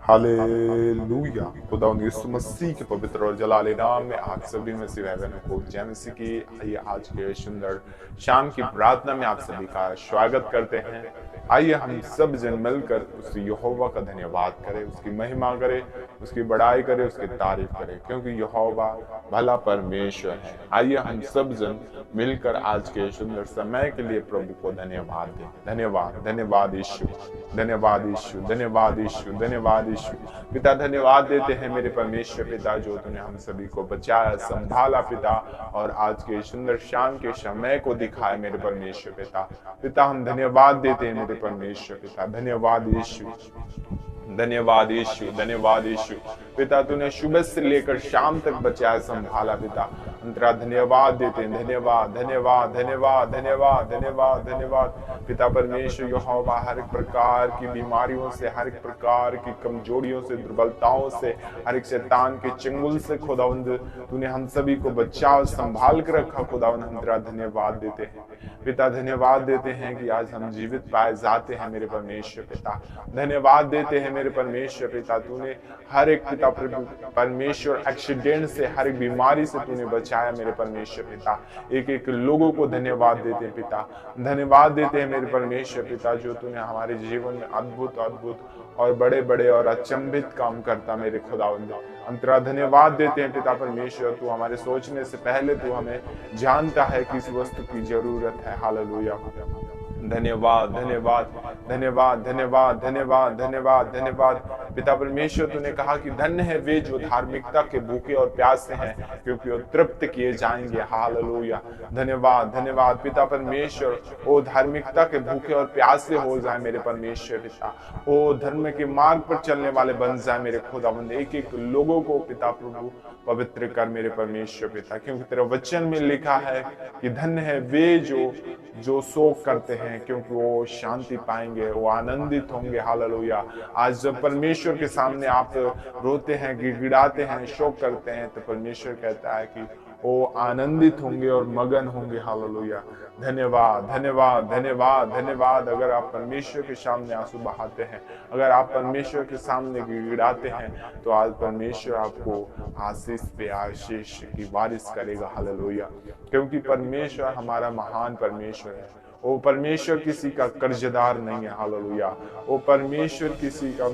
Hallelujah. खुदा यीशु मसीह के पवित्र और जलाले नाम में आप सभी मसीह भाई बहनों को जय मसीह की। आइए आज के सुंदर शाम की प्रार्थना में आप सभी का स्वागत करते हैं। आइए हम सब जन मिलकर उस यहोवा का धन्यवाद करें, उसकी महिमा करें, उसकी बड़ाई करें, उसकी तारीफ करें, क्योंकि यहोवा भला परमेश्वर है। आइए हम सब जन मिलकर आज के सुंदर समय के लिए प्रभु को धन्यवाद दें। धन्यवाद, धन्यवाद यीशु, धन्यवाद यीशु, धन्यवाद यीशु, धन्यवाद यीशु। पिता धन्यवाद देते हैं मेरे परमेश्वर पिता, जो तूने हम सभी को बचाया, संभाला पिता, और आज के सुंदर शाम के समय को दिखाया मेरे परमेश्वर पिता। पिता हम धन्यवाद देते हैं मेरे परमेश्वर पिता। धन्यवाद यीशु, धन्यवाद यीशु, धन्यवाद यीशु। पिता तूने सुबह से लेकर शाम तक बचाया, संभाला पिता। हम तेरा धन्यवाद देते हैं। धन्यवाद, धन्यवाद, धन्यवाद, धन्यवाद, धन्यवाद, धन्यवाद पिता परमेश्वर यहोवा। हर एक प्रकार की बीमारियों से, हर एक प्रकार की कमजोरियों से, दुर्बलताओं से, हर एक शैतान के चंगुल से खुदावंद तूने हम सभी को बचा संभाल कर रखा खुदावंद। हम तेरा धन्यवाद देते हैं पिता। धन्यवाद देते हैं कि आज हम जीवित पाए जाते हैं मेरे परमेश्वर पिता। धन्यवाद देते हैं मेरे परमेश्वर पिता। तूने हर एक पिता परमेश्वर एक्सीडेंट से, हर एक बीमारी से तूने बचाया मेरे परमेश्वर पिता। एक एक लोगों को धन्यवाद देते हैं पिता। धन्यवाद देते हैं मेरे परमेश्वर पिता, जो तूने हमारे जीवन में अद्भुत अद्भुत और बड़े बड़े और अचंभित काम करता मेरे खुदावंद। हम तेरा धन्यवाद देते हैं पिता परमेश्वर। तू हमारे सोचने से पहले तू हमें जानता है कि इस वस्तु की जरूरत है। हालेलुया। धन्यवाद, धन्यवाद, धन्यवाद, धन्यवाद, धन्यवाद, धन्यवाद, धन्यवाद पिता परमेश्वर। तूने कहा कि धन्य है वे जो धार्मिकता के भूखे और प्यासे हैं, क्योंकि वो तृप्त किए जाएंगे। हालेलुया। धन्यवाद, धन्यवाद पिता परमेश्वर। ओ धार्मिकता के भूखे और प्यासे हो जाए मेरे परमेश्वर पिता। ओ धर्म के मार्ग पर चलने वाले बन जाए मेरे खुदावंद। एक एक लोगों को पिता प्रभु पवित्र कर मेरे परमेश्वर पिता, क्योंकि तेरा वचन में लिखा है कि धन्य है वे जो शोक करते हैं, क्योंकि वो शांति पाएंगे, वो आनंदित होंगे। हालेलुया। आज जब परमेश्वर के सामने आप रोते हैं, गिड़गिड़ाते हैं, शोक करते हैं, तो परमेश्वर कहता है कि वो आनंदित होंगे और मगन होंगे। हालेलुया। धन्यवाद, धन्यवाद, धन्यवाद, धन्यवाद। अगर आप परमेश्वर के सामने आंसू बहाते हैं, अगर आप परमेश्वर के सामने गिड़गिड़ाते हैं, तो आज परमेश्वर आपको आशीष पे आशीष की बारिश करेगा। हालेलुया। क्योंकि परमेश्वर हमारा महान परमेश्वर है। वो परमेश्वर किसी का कर्जदार नहीं है। हालेलुया। वो परमेश्वर किसी का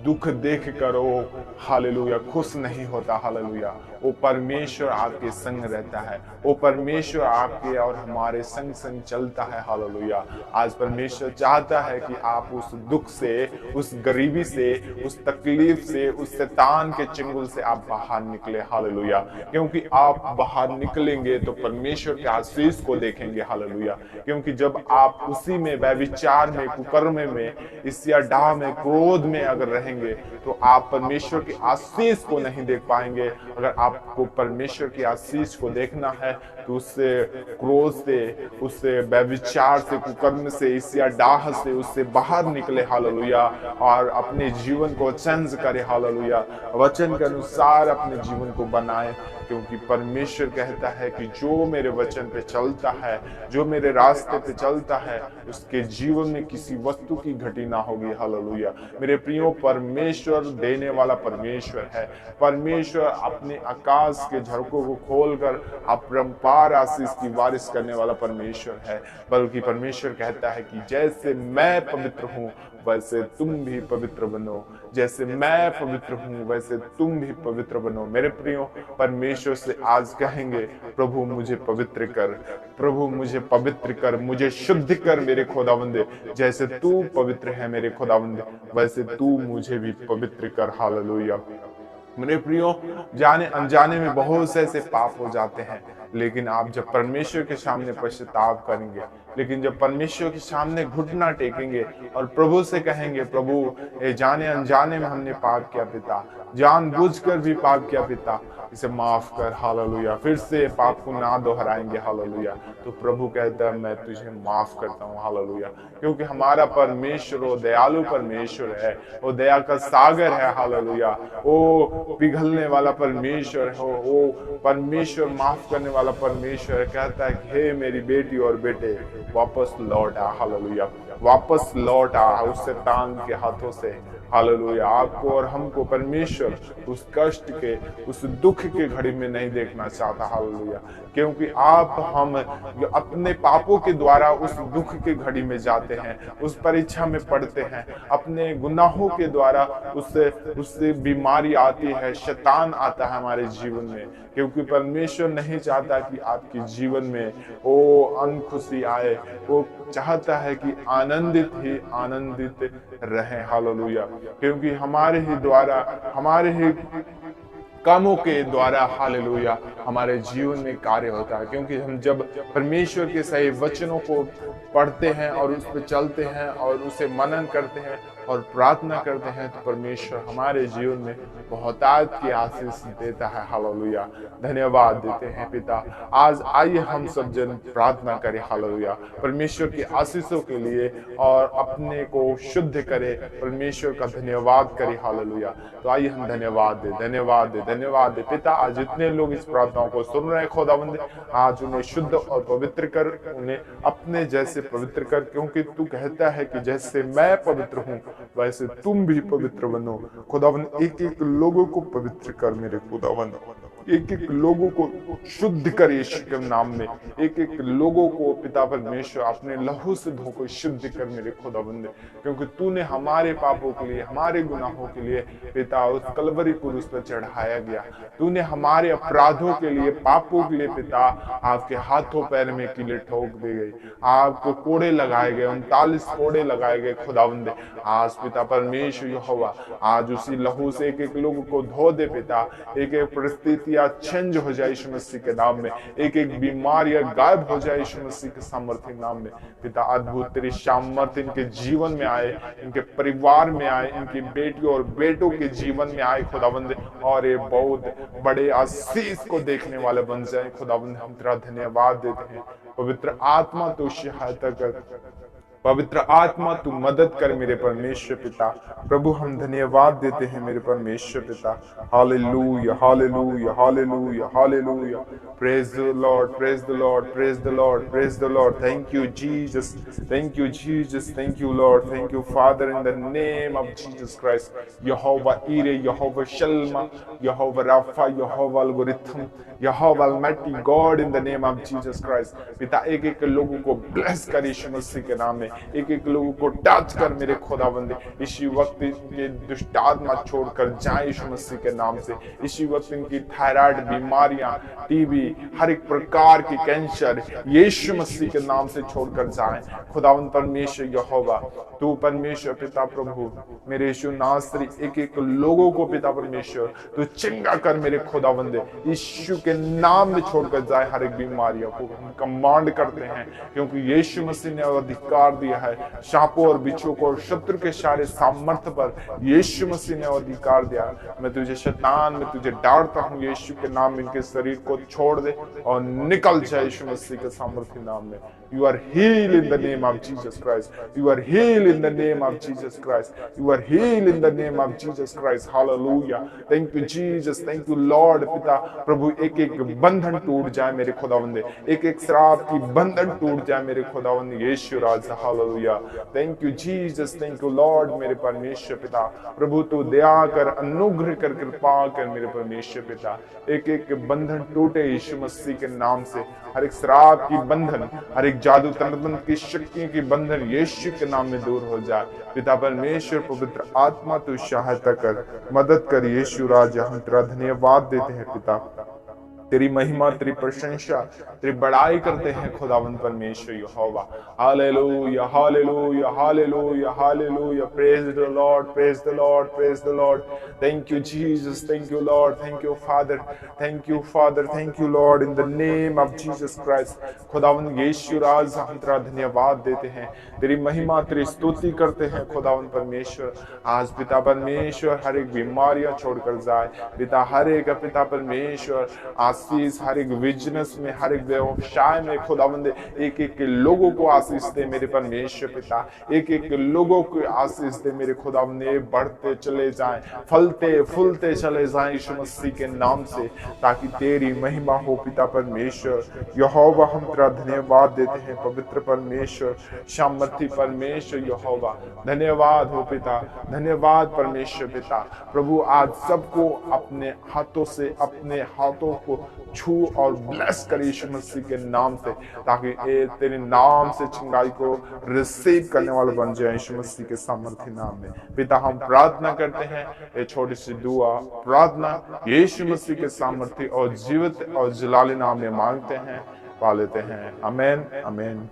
दुख देख कर वो हालेलुया खुश नहीं होता। हालेलुया। वो परमेश्वर आपके संग रहता है। वो परमेश्वर आपके और हमारे संग संग चलता है। हालेलुया। आज परमेश्वर चाहता है कि आप उस दुख से, उस गरीबी से, उस तकलीफ से, उस शैतान के चंगुल से आप बाहर निकले। हालेलुया। क्योंकि आप बाहर निकलेंगे तो परमेश्वर के आशीष को देखेंगे। हालेलुया। क्योंकि जब आप उसी में, व्यभिचार में, कुकर्म में, ईर्ष्या, डाह में, क्रोध में अगर रहेंगे, तो आप परमेश्वर के आशीष को नहीं देख पाएंगे। अगर आपको परमेश्वर की आशीष को देखना है, तो उससे क्रोध से, उससे व्यभिचार से, कुकर्म से, ईर्ष्या, डाह से, उससे बाहर निकले। हालेलुया। और अपने जीवन को चेंज करे। हालेलुया। वचन के अनुसार अपने जीवन को बनाए, क्योंकि परमेश्वर कहता है कि जो मेरे वचन पे चलता है, जो मेरे रास्ते पे चलता है, उसके जीवन में किसी वस्तु की घटी ना होगी। हालेलुया। मेरे प्रियो, परमेश्वर देने वाला परमेश्वर है। परमेश्वर अपने आकाश के झरोकों को खोलकर अपरंपार आशीष की बारिश करने वाला परमेश्वर है। बल्कि परमेश्वर कहता है कि जैसे मैं पवित्र हूँ, वैसे तुम भी पवित्र बनो। जैसे मैं पवित्र हूँ, वैसे तुम भी पवित्र बनो। मेरे प्रियो, परमेश्वर से आज कहेंगे, प्रभु मुझे पवित्र कर, प्रभु मुझे पवित्र कर, मुझे शुद्ध कर मेरे खुदावंद। जैसे तू पवित्र है मेरे खुदावंद, वैसे तू मुझे भी पवित्र कर। हालेलुया। मेरे प्रियो, जाने अनजाने में बहुत से ऐसे पाप हो जाते हैं, लेकिन आप जब परमेश्वर के सामने पश्चाताप करेंगे, लेकिन जब परमेश्वर के सामने घुटना टेकेंगे और प्रभु से कहेंगे, प्रभु जाने अनजाने में हमने पाप किया पिता, जानबूझकर भी पाप किया पिता, इसे माफ कर। हालेलुया। फिर से पाप को ना दोहराएंगे। हालेलुया। तो प्रभु कहता है, मैं तुझे माफ करता हूँ। हालेलुया। क्योंकि हमारा परमेश्वर वो दयालु परमेश्वर है, वो दया का सागर है। हालेलुया। वो पिघलने वाला परमेश्वर है, वो परमेश्वर माफ करने वाला परमेश्वर कहता है कि हे मेरी बेटी और बेटे, वापस लौट आ। हालेलुया। वापस लौट आ उस शैतान के हाथों से। हालेलुया। आपको और हमको परमेश्वर उस कष्ट के, उस दुख के घड़ी में नहीं देखना चाहता। हालेलुया। क्योंकि आप हम अपने पापों के द्वारा उस दुख के घड़ी में जाते हैं, उस परीक्षा में पड़ते हैं, अपने गुनाहों के द्वारा उससे बीमारी आती है, शैतान आता है हमारे जीवन में। क्योंकि परमेश्वर नहीं चाहता कि आपके जीवन में वो अनखुशी आए, वो चाहता है कि आनंदित ही आनंदित रहें। हालेलुया। क्योंकि हमारे ही द्वारा, हमारे ही कामों के द्वारा, हालेलुया, हमारे जीवन में कार्य होता है। क्योंकि हम जब परमेश्वर के सही वचनों को पढ़ते हैं और उस पर चलते हैं और उसे मनन करते हैं और प्रार्थना करते हैं, तो परमेश्वर हमारे जीवन में बहुतायत की आशीष देता है। हालेलुया। धन्यवाद देते हैं पिता। आज आइए हम सब जन प्रार्थना करें। हालेलुया। परमेश्वर की आशीषों के लिए और अपने को शुद्ध करें, परमेश्वर का धन्यवाद करें। हालेलुया। तो आइए हम धन्यवाद दे, धन्यवाद दे, धन्यवाद दे पिता। आज जितने लोग इस प्रार्थनाओं को सुन रहे हैं खुदावंद, आज उन्हें शुद्ध और पवित्र कर, उन्हें अपने जैसे पवित्र कर। क्योंकि तू कहता है कि जैसे मैं पवित्र हूँ वैसे तुम भी पवित्र बनो। खुदावंद एक एक लोगों को पवित्र कर मेरे खुदावंद, एक एक लोगों को शुद्ध कर यीशु के नाम में। एक एक लोगों को पिता परमेश्वर अपने लहू से धोकर शुद्ध कर मेरे खुदावंद। क्योंकि तूने हमारे पापों के लिए, हमारे गुनाहों के लिए पिता उस कलवरी क्रूस पर चढ़ाया गया। तूने हमारे अपराधों के लिए, पापों के लिए पिता आपके हाथों पैर में कीले ठोक दी गई, आपको कोड़े लगाए गए, 39 कोड़े लगाए गए खुदावंद। आज पिता परमेश्वर यहोवा, आज उसी लहू से एक एक लोगों को धो दे पिता। एक एक परिस्थितियां चेंज हो जाए यीशु मसीह के नाम में। एक एक बीमारियां गायब हो जाए यीशु मसीह के सामर्थ्य नाम में। पिता अद्भुत तेरी सामर्थ्य इनके जीवन में आए, इनके परिवार में आए, इनकी बेटियों और बेटों के जीवन में आए खुदावंद, और ये बहुत बड़े आशीष को देखने वाले बन जाए खुदावंद। हम तेरा धन्यवाद देते हैं। पवित्र आत्मा तू सहायता कर, पवित्र आत्मा तू मदद कर मेरे परमेश्वर पिता। प्रभु हम धन्यवाद देते हैं मेरे परमेश्वर पिता। Hallelujah, hallelujah, hallelujah, hallelujah. Praise the Lord, praise the Lord, praise the Lord, praise the Lord. Thank you Jesus, thank you Jesus, thank you Lord, thank you Father, in the name of Jesus Christ. यहोवा ईरे, यहोवा शल्मा, यहोवा राफा, यहोवा अलगोरिथम, यहोवा almighty God, in the name of Jesus Christ. पिता एक एक लोगों को ब्लेस कर यीशु मसीह के नाम में। एक एक लोगों को टच कर मेरे खुदावंद। इसी वक्त इनके दुष्ट आत्मा छोड़कर जाए यीशु मसीह के नाम से। इसी वक्त इनकी थायराइड बीमारियां, टीबी, हर एक प्रकार की कैंसर यीशु मसीह के नाम से छोड़कर जाए खुदावंद। परमेश्वर यहोवा तू परमेश्वर पिता प्रभु मेरे यीशु नासरी एक एक लोगों को पिता परमेश्वर तू चंगा कर मेरे खुदावंद। यीशु के नाम में छोड़कर जाए हर एक बीमारियों को हम कमांड करते हैं। क्योंकि यीशु मसीह ने अधिकार दिया है सांपों और बिच्छू को और शत्रु के सारे सामर्थ्य पर यीशु मसीह ने अधिकार दिया। मैं तुझे शैतान, मैं तुझे डांटता हूँ यीशु के नाम में। इनके शरीर को छोड़ दे और निकल जाए यीशु मसीह के सामर्थ्य नाम में। You are healed in the name of Jesus Christ. You are healed in the name of Jesus Christ. You are healed in the name of Jesus Christ. Hallelujah. Thank you Jesus. Thank you Lord. पिता प्रभु एक एक बंधन टूट जाए मेरे खुदावंदे, एक एक श्राप की बंधन टूट जाए मेरे खुदावंद यीशु राजा। Hallelujah. Thank you Jesus, thank you Lord मेरे परमेश्वर पिता। प्रभु तू दया कर, अनुग्रह कर, कृपा कर मेरे परमेश्वर पिता। एक एक बंधन टूटे यीशु मसीह के नाम से। हर एक श्राप की बंधन, हर एक जादू तंत्र की शक्तियों की बंधन यीशु के नाम में दूर हो जाए पिता परमेश्वर। पवित्र आत्मा तू सहायता कर, मदद कर यीशु राजा। हम तेरा धन्यवाद देते हैं पिता। तेरी महिमा, तेरी प्रशंसा, तेरी बड़ाई करते हैं खुदावंद परमेश्वर यहोवा। Hallelujah, hallelujah, hallelujah, hallelujah. Praise the Lord, praise the Lord, praise the Lord. Thank you Jesus, thank you Lord, thank you Father, thank you Father, thank you Lord, in the name of Jesus Christ. खुदावंद यीशु राज हम तेरा धन्यवाद देते हैं, तेरी महिमा, तेरी स्तुति करते हैं खुदावंद परमेश्वर। आज पिता परमेश्वर हर एक बीमारियां छोड़कर जाए पिता, हर एक पिता परमेश्वर आज आशीष, हर एक बिजनेस में, हर एक व्यवसाय में खुदावंद एक एक लोगों को आशीष दे मेरे परमेश्वर पिता। एक एक लोगों को आशीष दे मेरे खुदावंद, बढ़ते चले जाएं, फलते फूलते चले जाएं यीशु मसीह के नाम से, ताकि तेरी महिमा हो पिता परमेश्वर। यहोवा हम तेरा धन्यवाद देते हैं पवित्र परमेश्वर, सामर्थी परमेश्वर यहोवा। धन्यवाद हो पिता, धन्यवाद परमेश्वर पिता। प्रभु आज सबको अपने हाथों से, अपने हाथों को छू और ब्लेस कर यीशु मसीह के नाम से, ताकि तेरे नाम से चंगाई को रिसीव करने वाले बन जाए यीशु मसीह के सामर्थ्य नाम में। पिता हम प्रार्थना करते हैं, ये छोटी सी दुआ प्रार्थना यीशु मसीह के सामर्थ्य और जीवित और जलाली नाम में मांगते हैं, पा लेते हैं। आमीन आमीन।